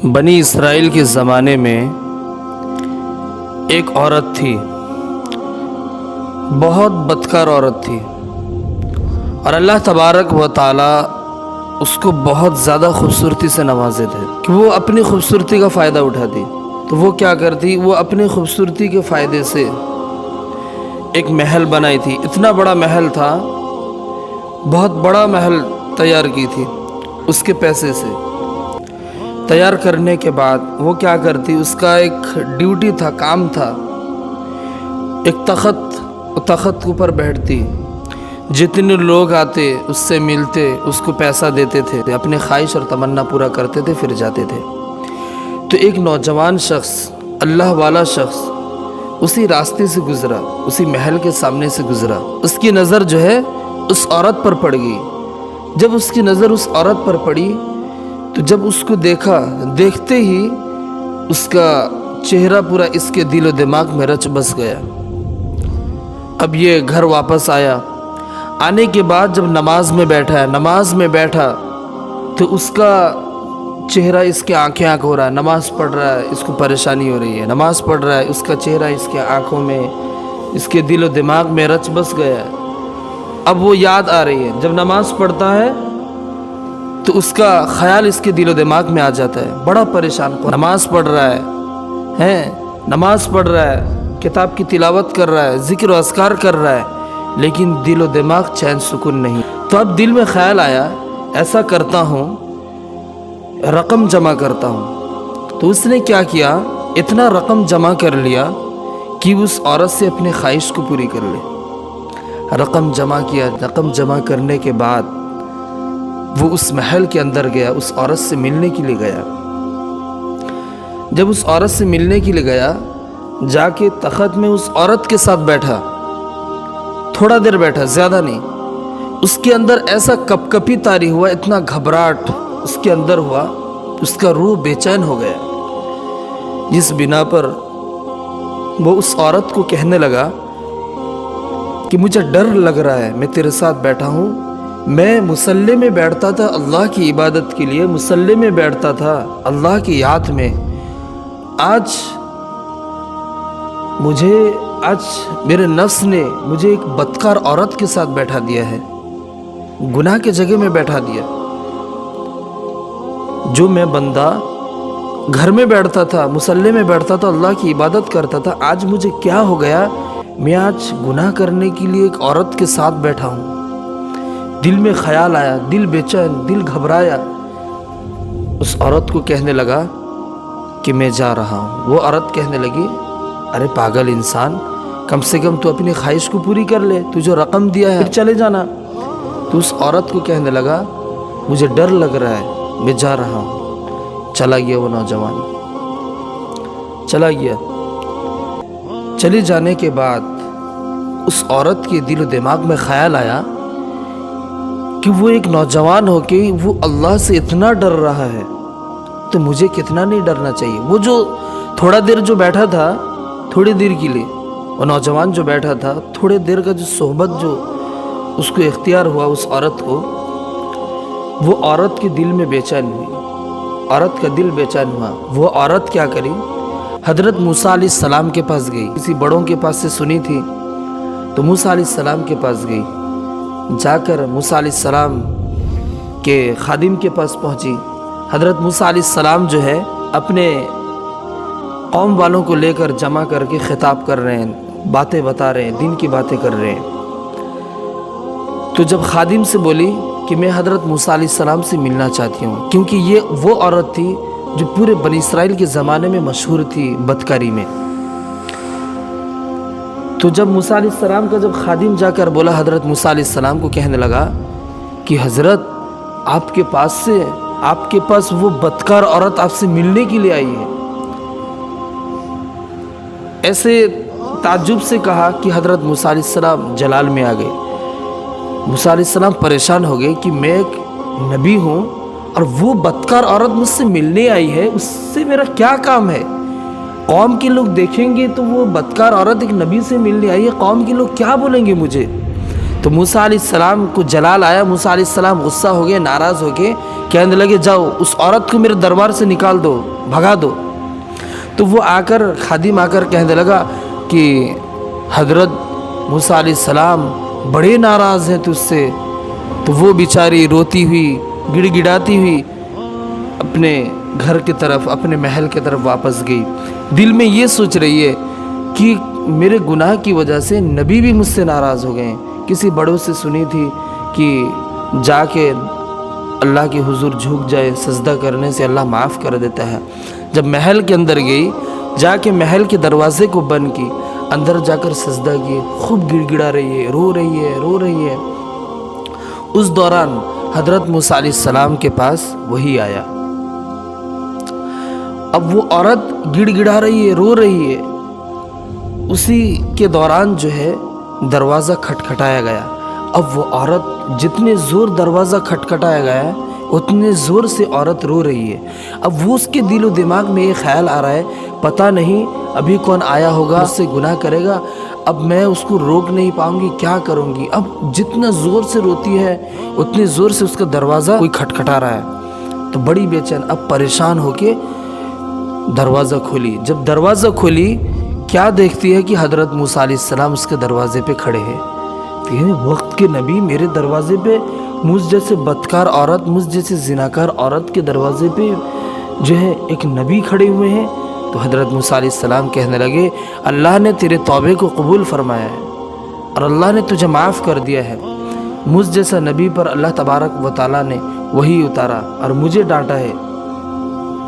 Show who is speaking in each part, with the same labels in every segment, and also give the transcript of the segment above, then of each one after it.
Speaker 1: بنی اسرائیل کے زمانے میں ایک عورت تھی، بہت بدکار عورت تھی، اور اللہ تبارک و تعالی اس کو بہت زیادہ خوبصورتی سے نوازے تھے کہ وہ اپنی خوبصورتی کا فائدہ اٹھاتی۔ تو وہ کیا کرتی، وہ اپنی خوبصورتی کے فائدے سے ایک محل بنائی تھی۔ اتنا بڑا محل تھا، بہت بڑا محل تیار کی تھی اس کے پیسے سے۔ تیار کرنے کے بعد وہ کیا کرتی، اس کا ایک ڈیوٹی تھا، کام تھا، ایک تخت کے اوپر بیٹھتی، جتنے لوگ آتے اس سے ملتے، اس کو پیسہ دیتے تھے، اپنے خواہش اور تمنا پورا کرتے تھے، پھر جاتے تھے۔ تو ایک نوجوان شخص، اللہ والا شخص اسی راستے سے گزرا، اسی محل کے سامنے سے گزرا۔ اس کی نظر جو ہے اس عورت پر پڑ گئی۔ جب اس کی نظر اس عورت پر پڑی تو جب اس کو دیکھا، دیکھتے ہی اس کا چہرہ پورا اس کے دل و دماغ میں رچ بس گیا۔ اب یہ گھر واپس آیا، آنے کے بعد جب نماز میں بیٹھا تو اس کا چہرہ اس کے آنکھیں ہو رہا ہے، نماز پڑھ رہا ہے، اس کو پریشانی ہو رہی ہے، نماز پڑھ رہا ہے، اس کا چہرہ اس کے آنکھوں میں، اس کے دل و دماغ میں رچ بس گیا ہے۔ اب وہ یاد آ رہی ہے، جب نماز پڑھتا ہے تو اس کا خیال اس کے دل و دماغ میں آ جاتا ہے، بڑا پریشان، نماز پڑھ رہا ہے، نماز پڑھ رہا ہے، کتاب کی تلاوت کر رہا ہے، ذکر و اذکار کر رہا ہے، لیکن دل و دماغ چین سکون نہیں۔ تو اب دل میں خیال آیا، ایسا کرتا ہوں، رقم جمع کرتا ہوں۔ تو اس نے کیا کیا، اتنا رقم جمع کر لیا کہ اس عورت سے اپنے خواہش کو پوری کر لے۔ رقم جمع کیا، رقم جمع کرنے کے بعد وہ اس محل کے اندر گیا، اس عورت سے ملنے کے لیے گیا۔ جب اس عورت سے ملنے کے لیے گیا، جا کے تخت میں اس عورت کے ساتھ بیٹھا، تھوڑا دیر بیٹھا، زیادہ نہیں۔ اس کے اندر ایسا کپکپی طاری ہوا، اتنا گھبراہٹ اس کے اندر ہوا، اس کا روح بے چین ہو گیا، جس بنا پر وہ اس عورت کو کہنے لگا کہ مجھے ڈر لگ رہا ہے، میں تیرے ساتھ بیٹھا ہوں، میں مصلی میں بیٹھتا تھا اللہ کی عبادت کے لیے، مصلی میں بیٹھتا تھا اللہ کی یاد میں، آج میرے نفس نے مجھے ایک بدکار عورت کے ساتھ بیٹھا دیا ہے، گناہ کے جگہ میں بیٹھا دیا۔ جو میں بندہ گھر میں بیٹھتا تھا، مصلی میں بیٹھتا تھا، اللہ کی عبادت کرتا تھا، آج مجھے کیا ہو گیا، میں آج گناہ کرنے کے لیے ایک عورت کے ساتھ بیٹھا ہوں۔ دل میں خیال آیا، دل بے چین، دل گھبرایا۔ اس عورت کو کہنے لگا کہ میں جا رہا ہوں۔ وہ عورت کہنے لگی، ارے پاگل انسان، کم سے کم تو اپنی خواہش کو پوری کر لے، تو جو رقم دیا ہے پھر چلے جانا۔ تو اس عورت کو کہنے لگا، مجھے ڈر لگ رہا ہے، میں جا رہا ہوں۔ چلا گیا وہ نوجوان، چلا گیا۔ چلے جانے کے بعد اس عورت کے دل و دماغ میں خیال آیا کہ وہ ایک نوجوان ہو کے وہ اللہ سے اتنا ڈر رہا ہے تو مجھے کتنا نہیں ڈرنا چاہیے۔ وہ جو تھوڑا دیر جو بیٹھا تھا، تھوڑی دیر کے لیے وہ نوجوان جو بیٹھا تھا، تھوڑے دیر کا جو صحبت جو اس کو اختیار ہوا اس عورت کو، وہ عورت کے دل میں بے چین ہوئی، عورت کا دل بے چین ہوا۔ وہ عورت کیا کری، حضرت موسیٰ علیہ السلام کے پاس گئی، کسی بڑوں کے پاس سے سنی تھی، تو موسیٰ علیہ السلام کے پاس گئی۔ جا کر موسیٰ علیہ السلام کے خادم کے پاس پہنچی۔ حضرت موسیٰ علیہ السلام جو ہے اپنے قوم والوں کو لے کر جمع کر کے خطاب کر رہے ہیں، باتیں بتا رہے ہیں، دین کی باتیں کر رہے ہیں۔ تو جب خادم سے بولی کہ میں حضرت موسیٰ علیہ السلام سے ملنا چاہتی ہوں، کیونکہ یہ وہ عورت تھی جو پورے بنی اسرائیل کے زمانے میں مشہور تھی بدکاری میں۔ تو جب موسیٰ علیہ السلام کا جب خادم جا کر بولا، حضرت موسیٰ علیہ السلام کو کہنے لگا کہ حضرت آپ کے پاس وہ بدکار عورت آپ سے ملنے کے لیے آئی ہے۔ ایسے تعجب سے کہا کہ حضرت موسیٰ علیہ السلام جلال میں آ گئے۔ موسیٰ علیہ السلام پریشان ہو گئے کہ میں ایک نبی ہوں اور وہ بدکار عورت مجھ سے ملنے آئی ہے، اس سے میرا کیا کام ہے؟ قوم کے لوگ دیکھیں گے تو وہ بدکار عورت ایک نبی سے ملنے آئی ہے، قوم کے لوگ کیا بولیں گے مجھے؟ تو موسیٰ علیہ السلام کو جلال آیا، موسیٰ علیہ السلام غصہ ہو گئے، ناراض ہو گئے कहने लगे जाओ उस औरत को मेरे दरबार से निकाल दो, भगा दो। तो वो आकर खादिम आकर कहने लगा कि हज़रत मूसा अलैहिस्सलाम बड़े नाराज़ हैं तुझसे। तो वो बेचारी रोती हुई गिड़गिड़ाती हुई अपने घर की तरफ, अपने महल की तरफ वापस गई। दिल में ये सोच रही है कि मेरे गुनाह की वजह से नबी भी मुझसे नाराज़ हो गए हैं। किसी बड़ों से सुनी थी कि जाके अल्लाह के हुजूर झुक जाए, सजदा करने से अल्लाह माफ़ कर देता है। जब महल के अंदर गई, जाके महल के दरवाजे को बंद की, अंदर जाकर सजदा किए, खूब गिड़गिड़ा रही है, रो रही है। उस दौरान हज़रत मूसा अलैहिस्सलाम के पास वही आया। अब वो औरत गिड़गिड़ा रही है, रो रही है। उसी के दौरान जो है दरवाज़ा खटखटाया गया। अब वो औरत, जितने ज़ोर दरवाज़ा खटखटाया गया उतने ज़ोर से औरत रो रही है। अब वो उसके दिलो दिमाग में ये ख्याल आ रहा है, पता नहीं अभी कौन आया होगा, उससे गुनाह करेगा, अब मैं उसको रोक नहीं पाऊंगी, क्या करूंगी। अब जितना ज़ोर से रोती है उतने ज़ोर से उसका दरवाज़ा कोई खटखटा रहा है। तो बड़ी बेचैन, अब परेशान होके दरवाज़ा खोली। जब दरवाज़ा खोली, क्या देखती है कि हज़रत मूसा अलैहिस्सलाम उसके दरवाजे पे खड़े हैं। तो वक्त के नबी मेरे दरवाजे पे, मुझ जैसे बदकार औरत, मुझ जैसे जिनाकार औरत के दरवाजे पे जो है एक नबी खड़े हुए हैं। तो हज़रत मूसा अलैहिस्सलाम कहने लगे, अल्लाह ने तेरे तौबे को कबूल फरमाया है और अल्लाह ने तुझे माफ़ कर दिया है। मुझ जैसा नबी पर अल्लाह तबारक व तआला ने वही उतारा और मुझे डांटा है।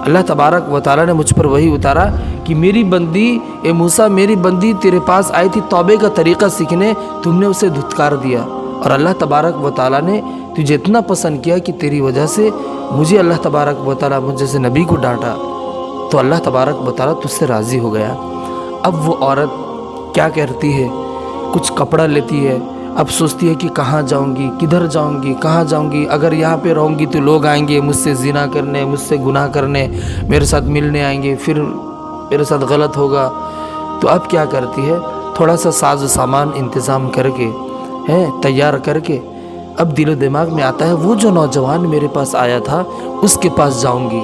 Speaker 1: अल्लाह तबारक व तआला ने मुझ पर वही उतारा कि मेरी बंदी, ए मूसा मेरी बंदी तेरे पास आई थी तौबे का तरीक़ा सीखने, तुमने उसे धुतकार दिया और अल्लाह तबारक व तआला ने तुझे इतना पसंद किया कि तेरी वजह से मुझे अल्लाह तबारक व तआला मुझ जैसे नबी को डांटा, तो अल्लाह तबारक व तआला तुझसे राज़ी हो गया। अब वो औरत क्या करती है, कुछ कपड़ा लेती है, अब सोचती है कि कहाँ जाऊंगी, किधर जाऊंगी, कहाँ जाऊंगी, अगर यहाँ पे रहूंगी तो लोग आएंगे मुझसे ज़िना करने, मुझसे गुनाह करने, मेरे साथ मिलने आएंगे, फिर मेरे साथ गलत होगा। तो अब क्या करती है, थोड़ा सा साज सामान इंतज़ाम करके है तैयार करके, अब दिलो दिमाग में आता है वो जो नौजवान मेरे पास आया था उसके पास जाऊंगी,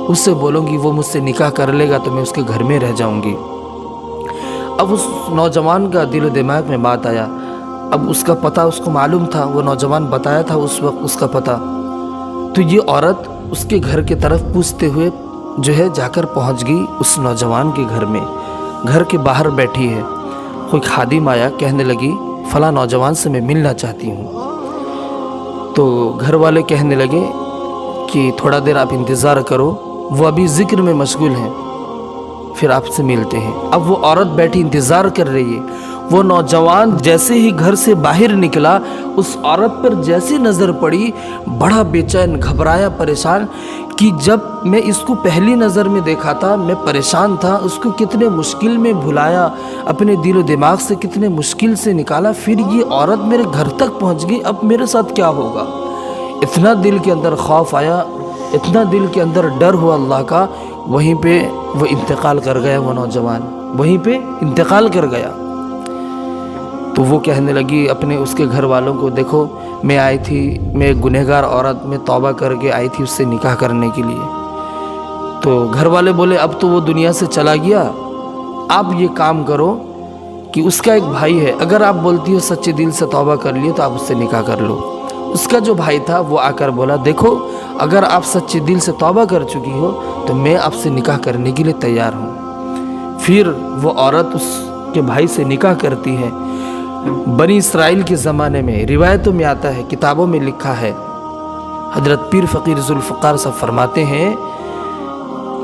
Speaker 1: उससे बोलूँगी वो मुझसे निकाह कर लेगा तो मैं उसके घर में रह जाऊंगी। अब उस नौजवान का दिलो दिमाग में बात आया। अब उसका पता उसको मालूम था, वो नौजवान बताया था उस वक्त उसका पता। तो ये औरत उसके घर की तरफ पूछते हुए जो है जाकर पहुंच गई उस नौजवान के घर में। घर के बाहर बैठी है, कोई खादिम आया, कहने लगी फ़लाँ नौजवान से मैं मिलना चाहती हूँ। तो घर वाले कहने लगे कि थोड़ा देर आप इंतज़ार करो, वो अभी ज़िक्र में मशगूल हैं, फिर आपसे मिलते हैं। अब वो औरत बैठी इंतज़ार कर रही है। वो नौजवान जैसे ही घर से बाहर निकला, उस औरत पर जैसी नज़र पड़ी, बड़ा बेचैन, घबराया, परेशान कि जब मैं इसको पहली नज़र में देखा था मैं परेशान था, उसको कितने मुश्किल में भुलाया, अपने दिलो दिमाग से कितने मुश्किल से निकाला, फिर ये औरत मेरे घर तक पहुंच गई, अब मेरे साथ क्या होगा। इतना दिल के अंदर खौफ आया, इतना दिल के अंदर डर हुआ अल्लाह का। वहीं पे वो इंतकाल कर गया, वो नौजवान वहीं पे इंतकाल कर गया। तो वो कहने लगी अपने उसके घर वालों को, देखो मैं आई थी, मैं एक गुनहगार औरत, मैं तौबा करके आई थी उससे निकाह करने के लिए। तो घर वाले बोले अब तो वो दुनिया से चला गया, आप ये काम करो कि उसका एक भाई है, अगर आप बोलती हो सच्चे दिल से तौबा कर लिए तो आप उससे निकाह कर लो। उसका जो भाई था वो आकर बोला, देखो अगर आप सच्चे दिल से तौबा कर चुकी हो तो मैं आपसे निकाह करने के लिए तैयार हूँ। फिर वो औरत उसके भाई से निकाह करती है। बनी इसराइल के ज़माने में रिवायतों में आता है, किताबों में लिखा है, हज़रत पीर फ़कीर ज़ुल्फ़िकार साहब फरमाते हैं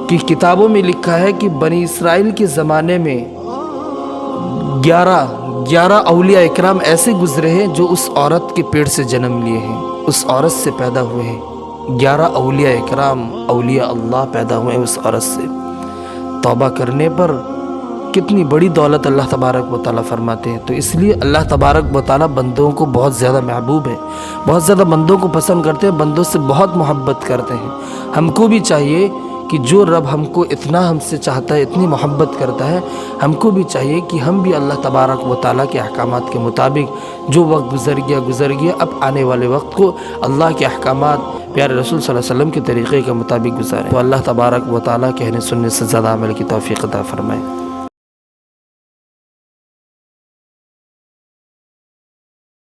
Speaker 1: कि किताबों में लिखा है कि बनी इसराइल के ज़माने में 11 औलिया इकराम ऐसे गुजरे हैं जो उस औरत के पेट से जन्म लिए हैं, उस औरत से पैदा हुए हैं। 11 औलिया इकराम, औलिया अल्लाह पैदा हुए हैं उस औरत से। तौबा करने पर कितनी बड़ी दौलत अल्लाह तबारक व तआला फरमाते हैं। तो इसलिए अल्लाह तबारक व तआला बंदों को बहुत ज़्यादा महबूब है, बहुत ज़्यादा बंदों को पसंद करते हैं, बंदों से बहुत मोहब्बत करते हैं। हमको भी चाहिए کہ جو رب ہم کو اتنا ہم سے چاہتا ہے، اتنی محبت کرتا ہے، ہم کو بھی چاہیے کہ ہم بھی اللہ تبارک و تعالیٰ کے احکامات کے مطابق جو وقت گزر گیا، اب آنے والے وقت کو اللہ کے احکامات پیارے رسول صلی اللہ علیہ وسلم کے طریقے کے مطابق گزاریں۔ تو اللہ تبارک و تعالیٰ کہنے سننے سے زیادہ عمل کی توفیق عطا فرمائے۔